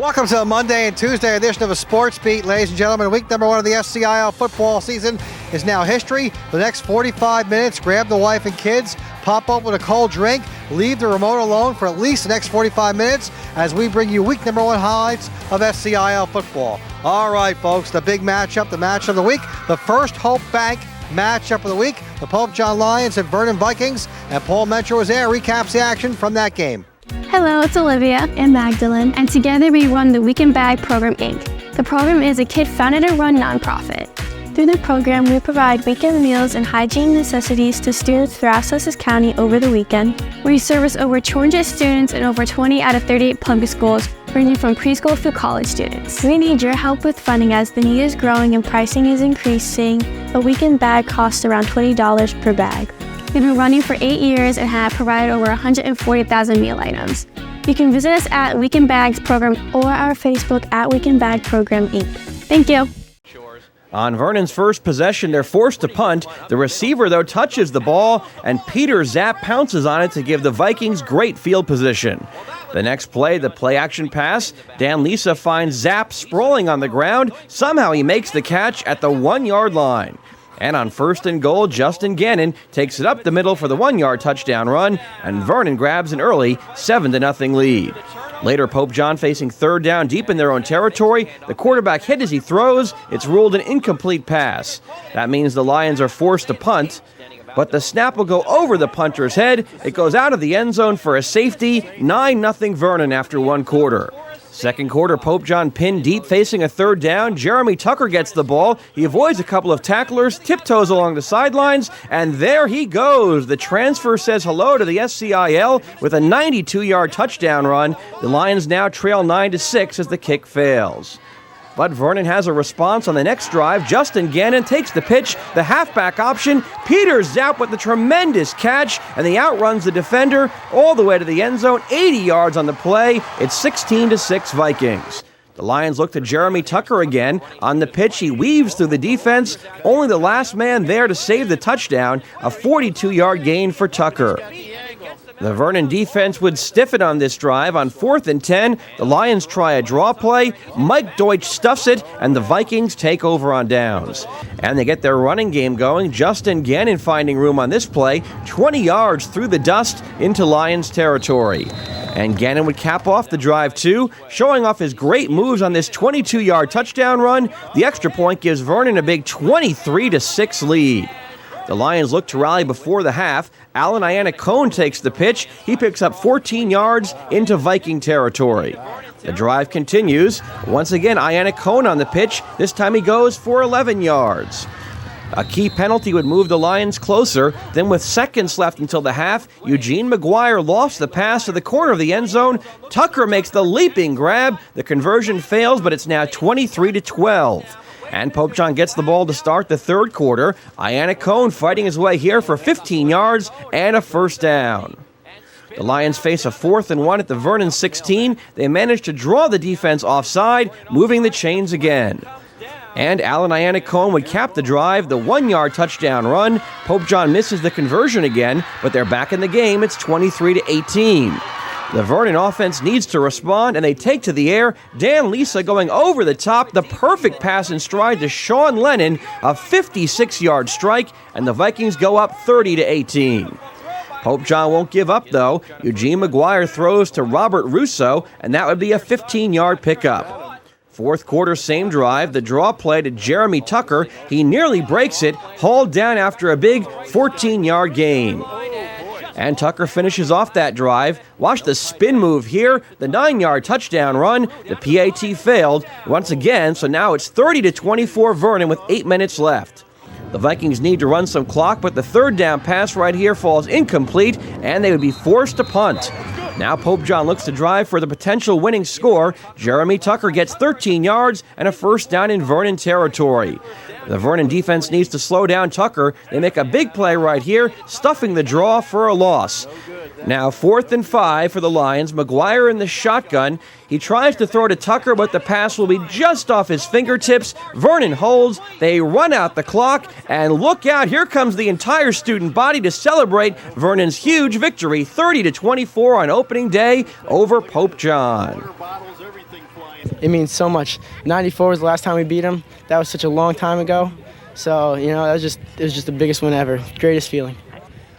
Welcome to the Monday and Tuesday edition of a Sports Beat, ladies and gentlemen. Week number 1 of the SCIL football season is now history. For the next 45 minutes, grab the wife and kids, pop open a cold drink, leave the remote alone for at least the next 45 minutes as we bring you week number 1 highlights of SCIL football. All right, folks, the big matchup, the match of the week, the first Hope Bank matchup of the week, the Hopatcong Lions and Vernon Vikings, and Paul Mentor was there, recaps the action from that game. Hello, it's Olivia and Magdalene, and together we run the Weekend Bag Program, Inc. The program is a kid-founded and run nonprofit. Through the program, we provide weekend meals and hygiene necessities to students throughout Sussex County over the weekend. We service over 200 students in over 20 out of 38 public schools, ranging from preschool through college students. We need your help with funding as the need is growing and pricing is increasing. A weekend bag costs around $20 per bag. We've been running for 8 years and have provided over 140,000 meal items. You can visit us at Weekend Bags Program or our Facebook at Weekend Bag Program, Inc. Thank you. On Vernon's first possession, they're forced to punt. The receiver, though, touches the ball, and Peter Zapp pounces on it to give the Vikings great field position. The next play, the play-action pass, Dan Lisa finds Zapp sprawling on the ground. Somehow he makes the catch at the 1-yard line. And on 1st and goal, Justin Gannon takes it up the middle for the 1-yard touchdown run, and Vernon grabs an early 7-0 lead. Later, Hopatcong facing 3rd down deep in their own territory. The quarterback hit as he throws. It's ruled an incomplete pass. That means the Lions are forced to punt, but the snap will go over the punter's head. It goes out of the end zone for a safety, 9-0 Vernon after 1 quarter. Second quarter, Hopatcong pinned deep facing a 3rd down. Jeremy Tucker gets the ball. He avoids a couple of tacklers, tiptoes along the sidelines, and there he goes. The transfer says hello to the SCIL with a 92-yard touchdown run. The Lions now trail 9-6 as the kick fails. But Vernon has a response on the next drive. Justin Gannon takes the pitch, the halfback option. Peter Zapp with the tremendous catch, and he outruns the defender all the way to the end zone, 80 yards on the play. It's 16-6 Vikings. The Lions look to Jeremy Tucker again. On the pitch, he weaves through the defense. Only the last man there to save the touchdown, a 42-yard gain for Tucker. The Vernon defense would stiffen on this drive. On 4th and 10, the Lions try a draw play. Mike Deutsch stuffs it, and the Vikings take over on downs. And they get their running game going. Justin Gannon finding room on this play, 20 yards through the dust into Lions territory. And Gannon would cap off the drive too, showing off his great moves on this 22-yard touchdown run. The extra point gives Vernon a big 23-6 lead. The Lions look to rally before the half. Alan Ianna-Cohn takes the pitch. He picks up 14 yards into Viking territory. The drive continues. Once again, Ianna-Cohn on the pitch. This time he goes for 11 yards. A key penalty would move the Lions closer. Then with seconds left until the half, Eugene McGuire lofts the pass to the corner of the end zone. Tucker makes the leaping grab. The conversion fails, but it's now 23-12. And Hopatcong gets the ball to start the 3rd quarter. Ianna-Cohn fighting his way here for 15 yards and a 1st down. The Lions face a 4th and 1 at the Vernon 16. They manage to draw the defense offside, moving the chains again. And Alan Ianna-Cohn would cap the drive, the 1-yard touchdown run. Hopatcong misses the conversion again, but they're back in the game. It's 23-18. The Vernon offense needs to respond, and they take to the air. Dan Lisa going over the top, the perfect pass in stride to Sean Lennon, a 56-yard strike, and the Vikings go up 30-18. Hopatcong won't give up, though. Eugene McGuire throws to Robert Russo, and that would be a 15-yard pickup. 4th quarter, same drive, the draw play to Jeremy Tucker. He nearly breaks it, hauled down after a big 14-yard gain. And Tucker finishes off that drive. Watch the spin move here. The 9-yard touchdown run. The PAT failed once again, so now it's 30-24 Vernon with 8 minutes left. The Vikings need to run some clock, but the 3rd down pass right here falls incomplete, and they would be forced to punt. Now Hopatcong looks to drive for the potential winning score. Jeremy Tucker gets 13 yards and a 1st down in Vernon territory. The Vernon defense needs to slow down Tucker. They make a big play right here, stuffing the draw for a loss. Now 4th and 5 for the Lions. McGuire in the shotgun. He tries to throw to Tucker, but the pass will be just off his fingertips. Vernon holds. They run out the clock, and look out. Here comes the entire student body to celebrate Vernon's huge victory, 30-24 on opening day over Hopatcong. it means so much. 94 was the last time we beat them. That was such a long time ago. So, it was just the biggest win ever, greatest feeling.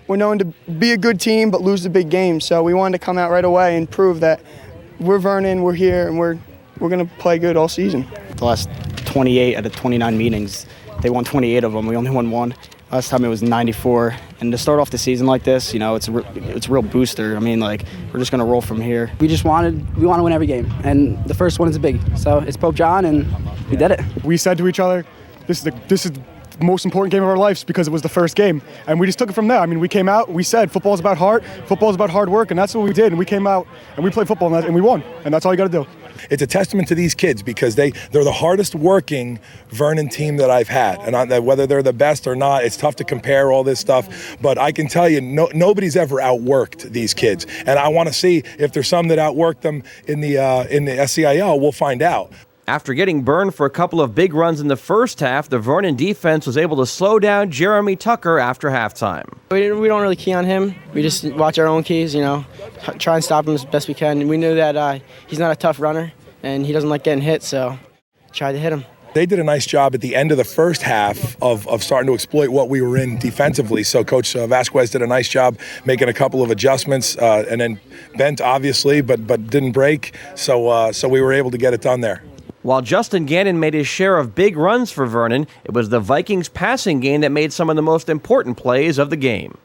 We're known to be a good team but lose the big games, so we wanted to come out right away and prove that we're Vernon, we're here, and we're going to play good all season. The last 28 out of 29 meetings, they won 28 of them. We only won one. Last time it was 94. And to start off the season like this, it's a real booster. I mean, we're just going to roll from here. We want to win every game, and the first one is big. So it's Pope John, and we did it. We said to each other, this is the most important game of our lives because it was the first game, and we just took it from there. I mean, we came out, we said football's about heart, football's about hard work, and that's what we did. And we came out and we played football and we won, and that's all you got to do. It's a testament to these kids because they're the hardest working Vernon team that I've had, and whether they're the best or not, it's tough to compare all this stuff. But I can tell you, nobody's ever outworked these kids, and I want to see if there's some that outworked them in the SCIL. We'll find out. After getting burned for a couple of big runs in the first half, the Vernon defense was able to slow down Jeremy Tucker after halftime. We don't really key on him. We just watch our own keys, try and stop him as best we can. And we knew that he's not a tough runner, and he doesn't like getting hit, so tried to hit him. They did a nice job at the end of the first half of starting to exploit what we were in defensively. So Coach Vasquez did a nice job making a couple of adjustments, and then bent, obviously, but didn't break. So we were able to get it done there. While Justin Gannon made his share of big runs for Vernon, it was the Vikings' passing game that made some of the most important plays of the game.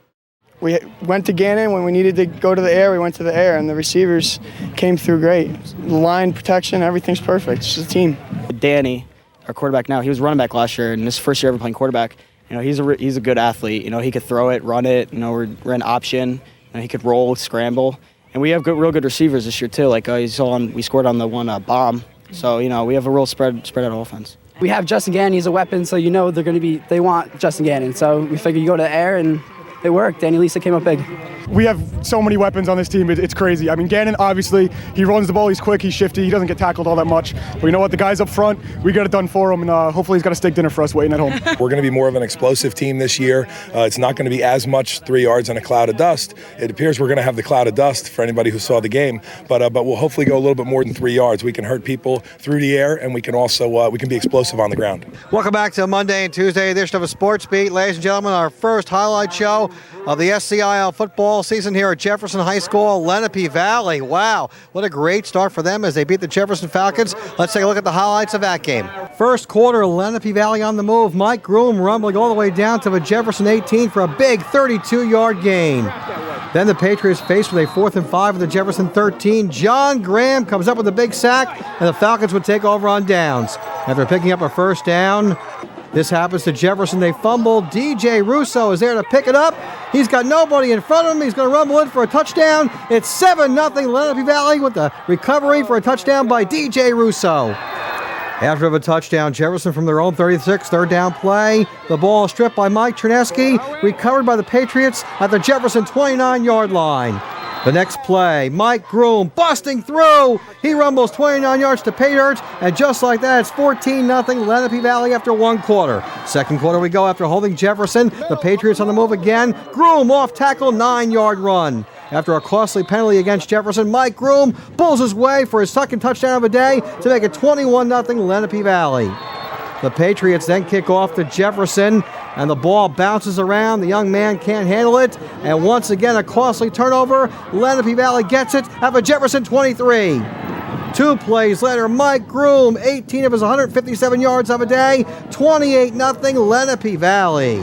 We went to Gannon when we needed to go to the air. We went to the air, and the receivers came through great. Line protection, everything's perfect. It's just a team. Danny, our quarterback now, he was running back last year, and this first year ever playing quarterback. He's a good athlete. He could throw it, run it. We're an option. He could roll, scramble, and we have real good receivers this year too. You saw we scored on the one bomb. So, we have a real spread out offense. We have Justin Gannon, he's a weapon, so they want Justin Gannon. So we figured you go to the air, and it worked. Danny Lisa came up big. We have so many weapons on this team, it's crazy. I mean, Gannon, obviously, he runs the ball, he's quick, he's shifty, he doesn't get tackled all that much. But you know what, the guys up front, we got it done for him, and hopefully he's got a steak dinner for us waiting at home. We're going to be more of an explosive team this year. It's not going to be as much 3 yards and a cloud of dust. It appears we're going to have the cloud of dust for anybody who saw the game, but we'll hopefully go a little bit more than 3 yards. We can hurt people through the air, and we can also we can be explosive on the ground. Welcome back to Monday and Tuesday edition of a Sports Beat. Ladies and gentlemen, our first highlight show of the SCIL football season here at Jefferson High School, Lenape Valley. Wow, what a great start for them as they beat the Jefferson Falcons. Let's take a look at the highlights of that game. First quarter, Lenape Valley on the move. Mike Groom rumbling all the way down to the Jefferson 18 for a big 32-yard gain. Then the Patriots faced with a 4th and 5 with the Jefferson 13. John Graham comes up with a big sack, and the Falcons would take over on downs. After picking up a first down, this happens to Jefferson. They fumble. DJ Russo is there to pick it up. He's got nobody in front of him. He's going to rumble in for a touchdown. It's 7-0 Lenape Valley with the recovery for a touchdown by DJ Russo. After the touchdown, Jefferson from their own 36, third down play. The ball is stripped by Mike Chernesky, recovered by the Patriots at the Jefferson 29-yard line. The next play, Mike Groom busting through. He rumbles 29 yards to pay dirt, and just like that, it's 14-0 Lenape Valley after one quarter. Second quarter we go after holding Jefferson. The Patriots on the move again. Groom off tackle, 9-yard run. After a costly penalty against Jefferson, Mike Groom pulls his way for his second touchdown of the day to make it 21-0 Lenape Valley. The Patriots then kick off to Jefferson, and the ball bounces around. The young man can't handle it, and once again a costly turnover. Lenape Valley gets it at the Jefferson 23. 2 plays later, Mike Groom, 18 of his 157 yards of a day, 28-0 Lenape Valley.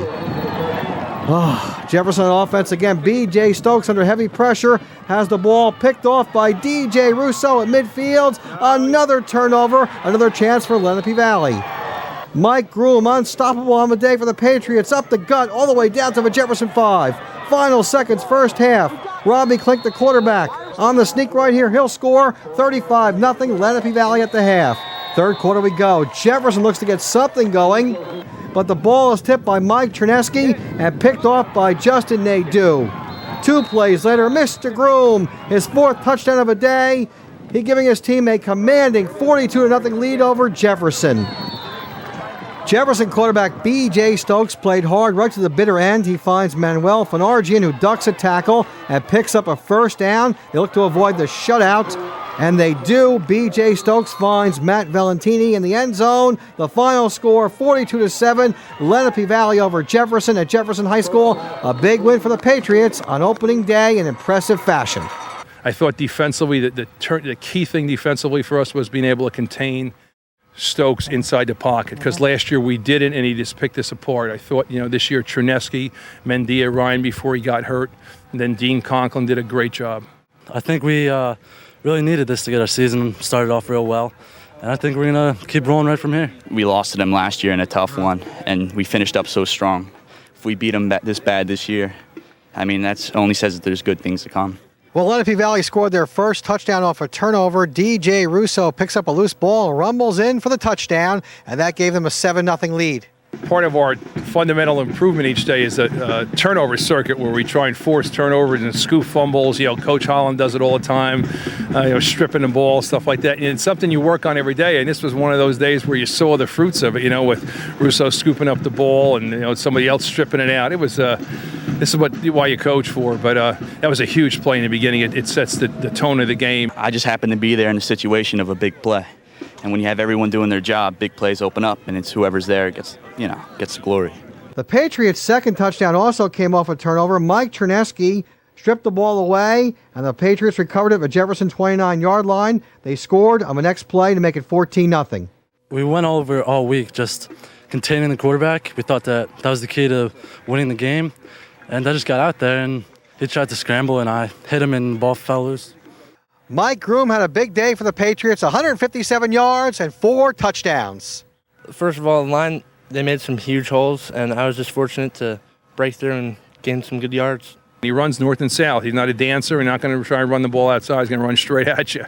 Jefferson on offense again. B.J. Stokes under heavy pressure has the ball picked off by D.J. Russo at midfield. Another turnover, another chance for Lenape Valley. Mike Groom, unstoppable on the day for the Patriots, up the gut all the way down to the Jefferson 5. Final seconds, first half. Robbie Klink, the quarterback, on the sneak right here. He'll score 35-0 Lenape Valley at the half. Third quarter we go. Jefferson looks to get something going, but the ball is tipped by Mike Chernesky and picked off by Justin Nadeau. 2 plays later, Mr. Groom, his 4th touchdown of the day. He giving his team a commanding 42-0 lead over Jefferson. Jefferson quarterback B.J. Stokes played hard right to the bitter end. He finds Manuel Fanargian, who ducks a tackle and picks up a first down. They look to avoid the shutout. And they do. B.J. Stokes finds Matt Valentini in the end zone. The final score, 42-7. Lenape Valley over Jefferson at Jefferson High School. A big win for the Patriots on opening day in impressive fashion. I thought defensively, the key thing defensively for us was being able to contain Stokes inside the pocket, because last year we didn't, and he just picked us apart. I thought, this year Trineski, Mendia, Ryan before he got hurt, and then Dean Conklin did a great job. I think we really needed this to get our season started off real well, and I think we're going to keep rolling right from here. We lost to them last year in a tough one, and we finished up so strong. If we beat them this bad this year, that only says that there's good things to come. Well, Lenape Valley scored their first touchdown off a turnover. DJ Russo picks up a loose ball and rumbles in for the touchdown, and that gave them a 7-0 lead. Part of our fundamental improvement each day is a turnover circuit where we try and force turnovers and scoop fumbles. Coach Holland does it all the time, stripping the ball, stuff like that. And it's something you work on every day, and this was one of those days where you saw the fruits of it, with Russo scooping up the ball and, somebody else stripping it out. It was this is why you coach for, but that was a huge play in the beginning. It sets the tone of the game. I just happened to be there in the situation of a big play. And when you have everyone doing their job, big plays open up, and it's whoever's there gets the glory. The Patriots' second touchdown also came off a turnover. Mike Trineski stripped the ball away, and the Patriots recovered it at the Jefferson 29-yard line. They scored on the next play to make it 14-0. We went over all week just containing the quarterback. We thought that was the key to winning the game, and I just got out there, and he tried to scramble, and I hit him, and the ball fell loose. Mike Groom had a big day for the Patriots, 157 yards and 4 touchdowns. First of all, the line, they made some huge holes, and I was just fortunate to break through and gain some good yards. He runs north and south. He's not a dancer. He's not going to try and run the ball outside. He's going to run straight at you.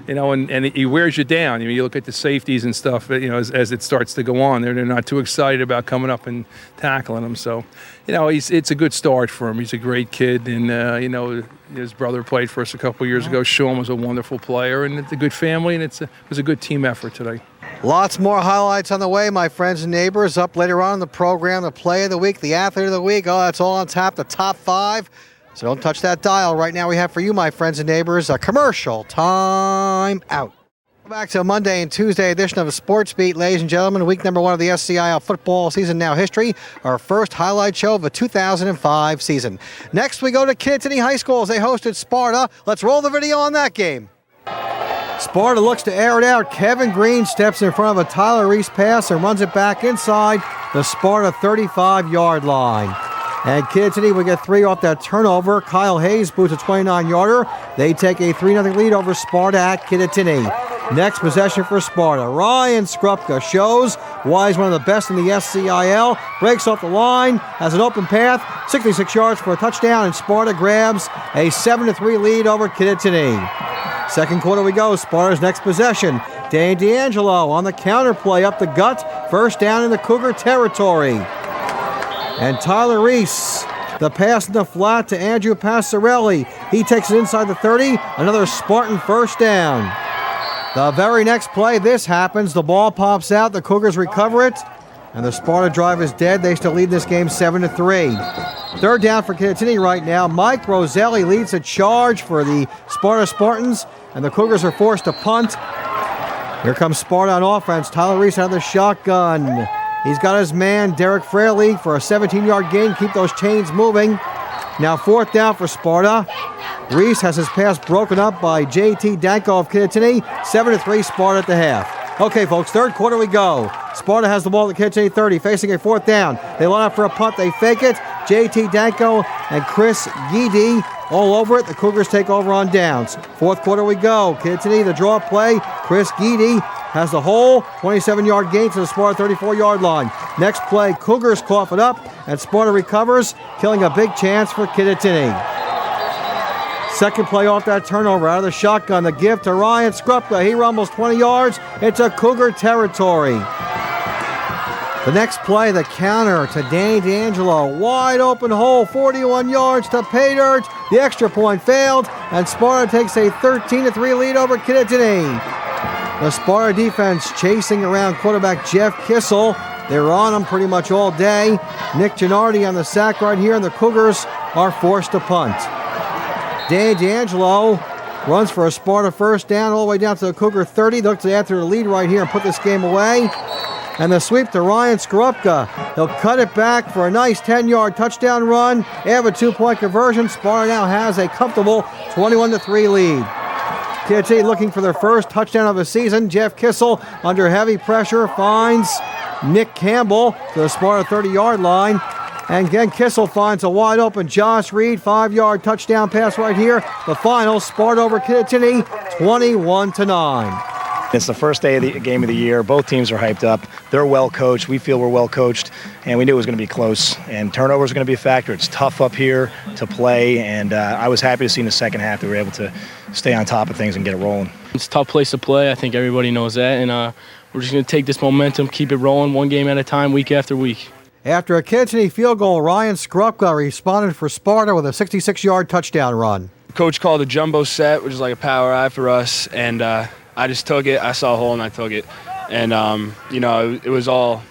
And he wears you down. You look at the safeties and stuff, as it starts to go on. They're not too excited about coming up and tackling him. So, it's a good start for him. He's a great kid. And, his brother played for us a couple years ago. Sean was a wonderful player. And it's a good family. And it was a good team effort today. Lots more highlights on the way, my friends and neighbors. Up later on in the program, the play of the week, the athlete of the week. Oh, that's all on tap, the top 5. So don't touch that dial. Right now we have for you, my friends and neighbors, a commercial time out. Back to Monday and Tuesday edition of the Sports Beat, ladies and gentlemen. Week number 1 of the SCIL football season now history. Our first highlight show of the 2005 season. Next we go to Kittatinny High School as they hosted Sparta. Let's roll the video on that game. Sparta looks to air it out. Kevin Green steps in front of a Tyler Reese pass and runs it back inside the Sparta 35-yard line. And Kittatinny will get 3 off that turnover. Kyle Hayes boots a 29-yarder. They take a 3-0 lead over Sparta at Kittatinny. Next possession for Sparta. Ryan Skrupka shows why he's one of the best in the SCIL. Breaks off the line, has an open path, 66 yards for a touchdown, and Sparta grabs a 7-3 lead over Kittatinny. Second quarter we go. Sparta's next possession. Dane D'Angelo on the counter play up the gut. First down in the Cougar territory. And Tyler Reese, the pass in the flat to Andrew Passarelli. He takes it inside the 30. Another Spartan first down. The very next play, this happens. The ball pops out. The Cougars recover it. And the Sparta drive is dead. They still lead this game 7-3. Third down for Kittatinny right now. Mike Roselli leads a charge for the Sparta Spartans. And the Cougars are forced to punt. Here comes Sparta on offense. Tyler Reese out of the shotgun. He's got his man, Derek Fraley, for a 17-yard gain. Keep those chains moving. Now fourth down for Sparta. Reese has his pass broken up by J.T. Danko of Kittatinny. 7-3 Sparta at the half. Okay, folks, third quarter we go. Sparta has the ball at the Kittatinny 30, facing a fourth down. They line up for a punt. They fake it. J.T. Danko and Chris Guidi all over it. The Cougars take over on downs. Fourth quarter we go. Kittatinny, the draw play. Chris Guidi has the hole, 27-yard gain to the Sparta 34-yard line. Next play, Cougars cough it up, and Sparta recovers, killing a big chance for Kittatinny. Second play off that turnover, out of the shotgun, the give to Ryan Skrupka. He rumbles 20 yards into Cougar territory. The next play, the counter to Danny D'Angelo. Wide open hole, 41 yards to pay dirt. The extra point failed, and Sparta takes a 13-3 lead over Kittatinny. The Sparta defense chasing around quarterback Jeff Kissel. They were on him pretty much all day. Nick Gennardi on the sack right here, and the Cougars are forced to punt. Danny D'Angelo runs for a Sparta first down all the way down to the Cougar 30. Looks to after the lead right here and put this game away. And the sweep to Ryan Skorupka. He'll cut it back for a nice 10-yard touchdown run. They have a 2-point conversion. Sparta now has a comfortable 21-3 lead. Kittatinny looking for their first touchdown of the season. Jeff Kissel under heavy pressure finds Nick Campbell to the Sparta 30-yard line. And again, Kissel finds a wide open Josh Reed 5-yard touchdown pass right here. The final, Sparta over Kittatinny, 21-9. It's the first day of the game of the year. Both teams are hyped up. They're well coached. We feel we're well coached, and we knew it was going to be close. And turnovers are going to be a factor. It's tough up here to play, and I was happy to see in the second half that we were able to stay on top of things and get it rolling. It's a tough place to play. I think everybody knows that, and we're just going to take this momentum, keep it rolling one game at a time, week after week. After a Kittatinny field goal, Ryan Skorupka responded for Sparta with a 66-yard touchdown run. Coach called a jumbo set, which is like a power eye for us, and I just took it. I saw a hole and I took it, and it was all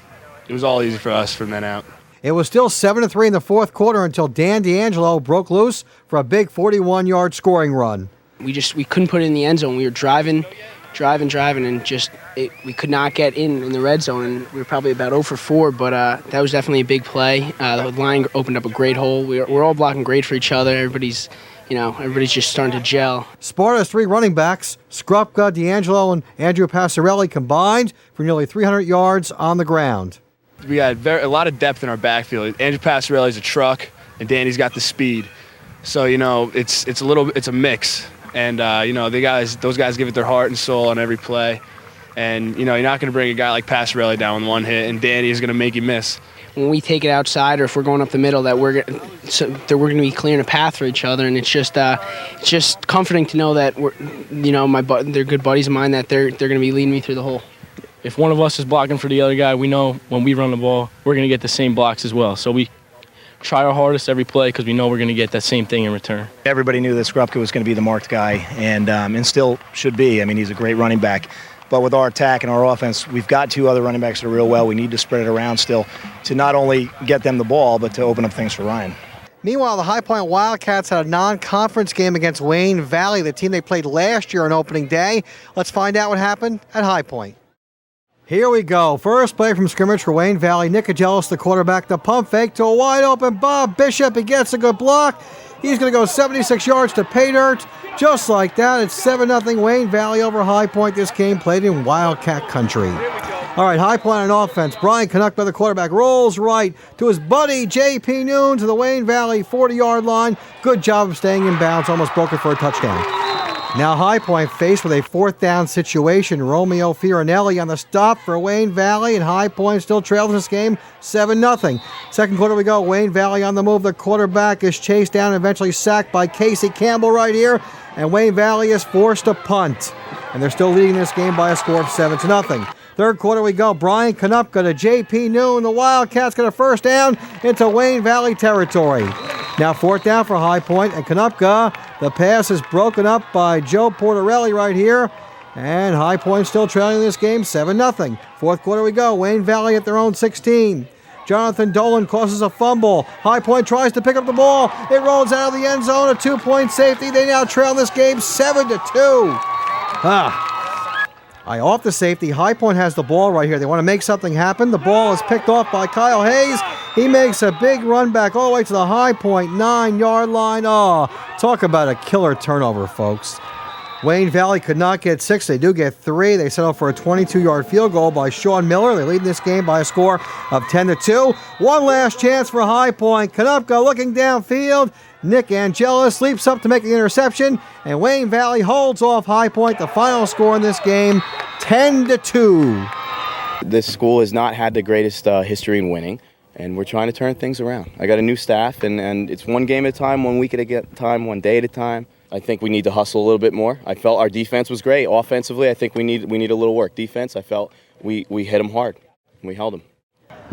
easy for us from then out. It was still 7-3 in the fourth quarter until Dan D'Angelo broke loose for a big 41-yard scoring run. We couldn't put it in the end zone. We were driving, and we could not get in the red zone. And we were probably about 0 for 4, but that was definitely a big play. The line opened up a great hole. We're all blocking great for each other. Everybody's just starting to gel. Sparta's 3 running backs, Skorupka, D'Angelo, and Andrew Passarelli, combined for nearly 300 yards on the ground. We had a lot of depth in our backfield. Andrew Passarelli's a truck, and Danny's got the speed. So it's a mix, and those guys give it their heart and soul on every play. And you're not going to bring a guy like Passarelli down with one hit, and Danny is going to make you miss. When we take it outside, or if we're going up the middle, that we're going to be clearing a path for each other, and it's just comforting to know that they're good buddies of mine, that they're going to be leading me through the hole. If one of us is blocking for the other guy, we know when we run the ball, we're going to get the same blocks as well. So we try our hardest every play because we know we're going to get that same thing in return. Everybody knew that Skorupka was going to be the marked guy, and still should be. I mean, he's a great running back. But with our attack and our offense, we've got 2 other running backs that are real well. We need to spread it around still to not only get them the ball, but to open up things for Ryan. Meanwhile, the High Point Wildcats had a non-conference game against Wayne Valley, the team they played last year on opening day. Let's find out what happened at High Point. Here we go. First play from scrimmage for Wayne Valley. Nick Agelis, the quarterback, the pump fake to a wide open Bob Bishop. He gets a good block. He's going to go 76 yards to pay dirt. Just like that, it's 7-0 Wayne Valley over High Point. This game played in Wildcat country. All right, High Point on offense. Brian Canuck by the quarterback rolls right to his buddy J.P. Noon to the Wayne Valley 40-yard line. Good job of staying in bounds. Almost broke it for a touchdown. Now High Point faced with a 4th down situation. Romeo Fiorinelli on the stop for Wayne Valley, and High Point still trails this game 7-0. Second quarter we go. Wayne Valley on the move. The quarterback is chased down and eventually sacked by Casey Campbell right here, and Wayne Valley is forced to punt. And they're still leading this game by a score of 7-0. Third quarter we go. Brian Konupka to J.P. Noon. The Wildcats get a first down into Wayne Valley territory. Now 4th down for High Point, and Konupka, the pass is broken up by Joe Portarelli right here. And High Point still trailing this game 7-0. Fourth quarter we go. Wayne Valley at their own 16. Jonathan Dolan causes a fumble. High Point tries to pick up the ball. It rolls out of the end zone. A 2-point safety. They now trail this game 7-2. Off the safety. High Point has the ball right here. They want to make something happen. The ball is picked off by Kyle Hayes. He makes a big run back all the way to the High Point 9-yard line. Talk about a killer turnover, folks. Wayne Valley could not get 6. They do get 3. They settle for a 22-yard field goal by Sean Miller. They lead this game by a score of 10-2. One last chance for High Point. Konupka looking downfield. Nick Angelis leaps up to make the interception, and Wayne Valley holds off High Point. The final score in this game, 10-2. This school has not had the greatest history in winning, and we're trying to turn things around. I got a new staff, and it's one game at a time, 1 week at a time, 1 day at a time. I think we need to hustle a little bit more. I felt our defense was great. Offensively, I think we need a little work. Defense, I felt we hit them hard, and we held them.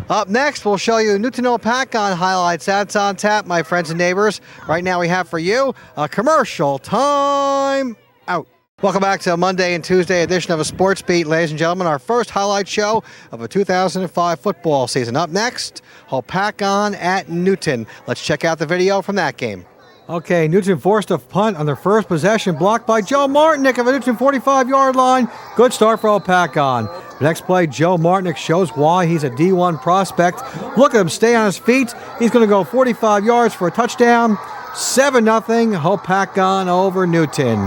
Up next, we'll show you Newton Hopatcong highlights. That's on tap, my friends and neighbors. Right now we have for you a commercial time out. Welcome back to a Monday and Tuesday edition of a Sports Beat, ladies and gentlemen. Our first highlight show of a 2005 football season. Up next, Hopatcong at Newton. Let's check out the video from that game. Okay, Newton forced a punt on their first possession, blocked by Joe Martinick of the Newton 45-yard line. Good start for Hopatcong. The next play, Joe Martinick shows why he's a D1 prospect. Look at him stay on his feet. He's going to go 45 yards for a touchdown. 7-0, Hopatcong over Newton.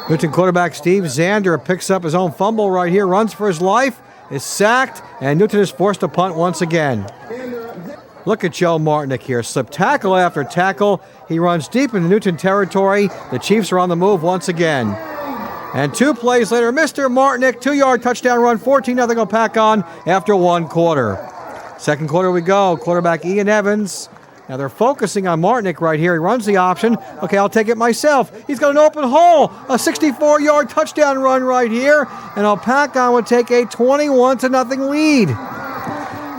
Newton quarterback Steve Zander picks up his own fumble right here, runs for his life, is sacked, and Newton is forced to punt once again. Look at Joe Martinick here. Slip tackle after tackle. He runs deep into Newton territory. The Chiefs are on the move once again. And 2 plays later, Mr. Martinick, 2-yard touchdown run, 14-0 Hopatcong after 1 quarter. Second quarter we go. Quarterback Ian Evans. Now they're focusing on Martinick right here. He runs the option. Okay, I'll take it myself. He's got an open hole. A 64-yard touchdown run right here. And Hopatcong would take a 21-0 lead.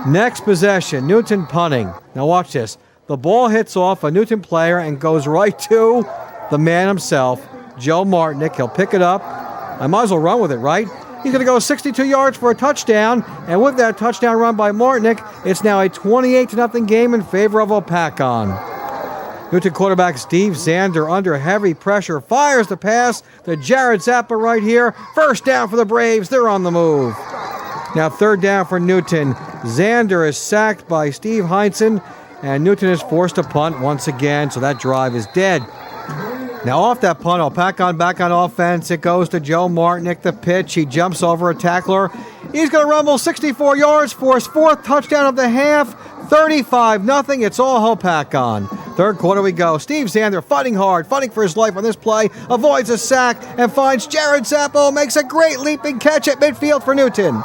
Next possession, Newton punting. Now watch this. The ball hits off a Newton player and goes right to the man himself, Joe Martinick. He'll pick it up. I might as well run with it, right? He's going to go 62 yards for a touchdown. And with that touchdown run by Martinick, it's now a 28-0 game in favor of Hopatcong. Newton quarterback Steve Zander under heavy pressure fires the pass to Jared Zappa right here. First down for the Braves. They're on the move. Now 3rd down for Newton. Zander is sacked by Steve Heinsohn, and Newton is forced to punt once again, so that drive is dead. Now off that punt, Hopatcong back on offense. It goes to Joe Martinick, the pitch. He jumps over a tackler. He's going to rumble 64 yards for his 4th touchdown of the half. 35-0. It's all Hopatcong. 3rd quarter we go. Steve Zander fighting hard, fighting for his life on this play. Avoids a sack and finds Jared Zappo. Makes a great leaping catch at midfield for Newton.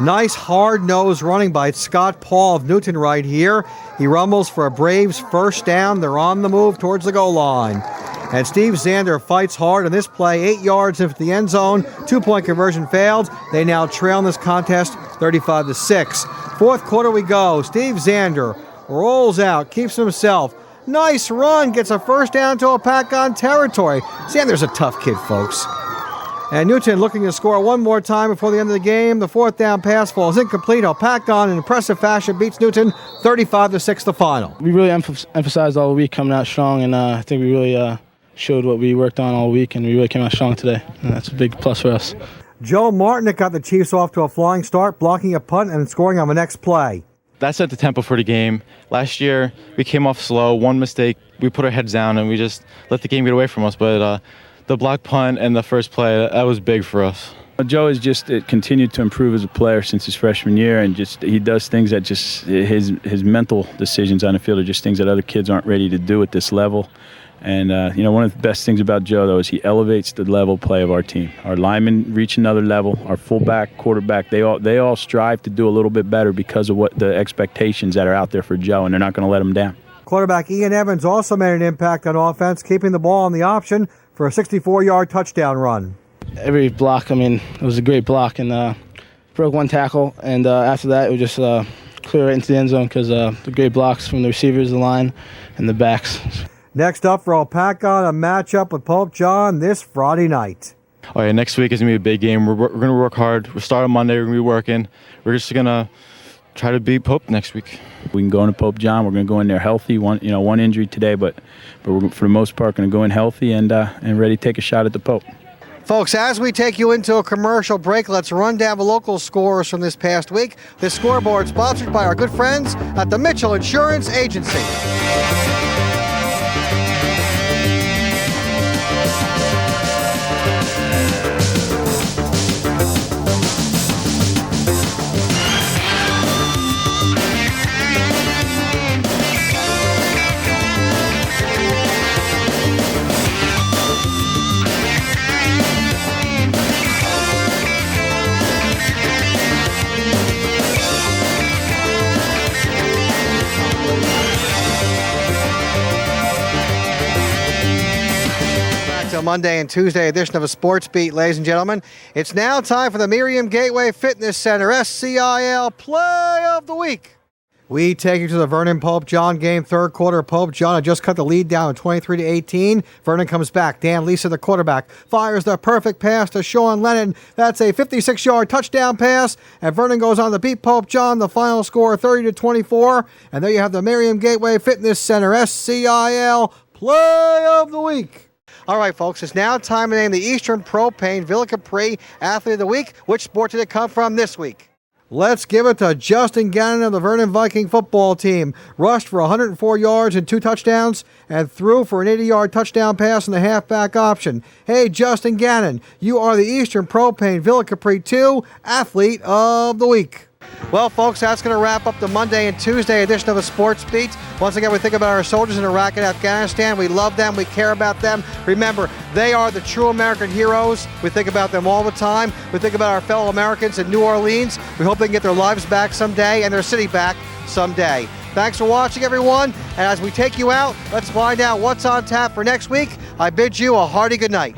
Nice hard-nosed running by Scott Paul of Newton right here. He rumbles for a Braves first down. They're on the move towards the goal line. And Steve Zander fights hard on this play, 8 yards into the end zone. 2-point conversion failed. They now trail in this contest 35-6. 4th quarter we go. Steve Zander rolls out, keeps himself. Nice run, gets a first down to Hopatcong territory. Zander's a tough kid, folks. And Newton looking to score one more time before the end of the game. The 4th down pass falls incomplete. Hopatcong in impressive fashion beats Newton 35-6 the final. We really emphasized all week coming out strong, and I think we really showed what we worked on all week, and we really came out strong today. And that's a big plus for us. Joe Martinick got the Chiefs off to a flying start, blocking a punt and scoring on the next play. That set the tempo for the game. Last year, we came off slow. One mistake, we put our heads down, and we just let the game get away from us. But the block punt and the first play, that was big for us. Joe has just continued to improve as a player since his freshman year, and just he does things that just his mental decisions on the field are just things that other kids aren't ready to do at this level. And one of the best things about Joe, though, is he elevates the level play of our team. Our linemen reach another level. Our fullback, quarterback, they all strive to do a little bit better because of what the expectations that are out there for Joe, and they're not going to let him down. Quarterback Ian Evans also made an impact on offense, keeping the ball on the option for a 64-yard touchdown run. Every block, it was a great block, and broke one tackle, and after that, it was just clear right into the end zone because the great blocks from the receivers, the line, and the backs. Next up for Hopatcong, a matchup with Hopatcong this Friday night. Oh yeah, next week is going to be a big game. We're going to work hard. We're starting Monday. We're going to be working. We're just going to try to beat Pope next week. We can go into Hopatcong. We're going to go in there healthy. One injury today, but we're for the most part going to go in healthy and ready to take a shot at the Pope. Folks, as we take you into a commercial break, let's run down the local scores from this past week. This scoreboard sponsored by our good friends at the Mitchell Insurance Agency. Monday and Tuesday edition of a Sports Beat, ladies and gentlemen. It's now time for the Miriam Gateway Fitness Center SCIL Play of the Week. We take you to the Vernon Hopatcong game, third quarter. Hopatcong had just cut the lead down to 23-18. Vernon comes back. Dan Lisa, the quarterback, fires the perfect pass to Sean Lennon. That's a 56-yard touchdown pass, and Vernon goes on to beat Hopatcong. The final score 30-24. And there you have the Merriam Gateway Fitness Center SCIL Play of the Week. All right, folks, it's now time to name the Eastern Propane Villa Capri Athlete of the Week. Which sport did it come from this week? Let's give it to Justin Gannon of the Vernon Viking football team. Rushed for 104 yards and 2 touchdowns and threw for an 80-yard touchdown pass in the halfback option. Hey, Justin Gannon, you are the Eastern Propane Villa Capri 2 Athlete of the Week. Well, folks, that's going to wrap up the Monday and Tuesday edition of the Sports Beat. Once again, we think about our soldiers in Iraq and Afghanistan. We love them. We care about them. Remember, they are the true American heroes. We think about them all the time. We think about our fellow Americans in New Orleans. We hope they can get their lives back someday and their city back someday. Thanks for watching, everyone. And as we take you out, let's find out what's on tap for next week. I bid you a hearty good night.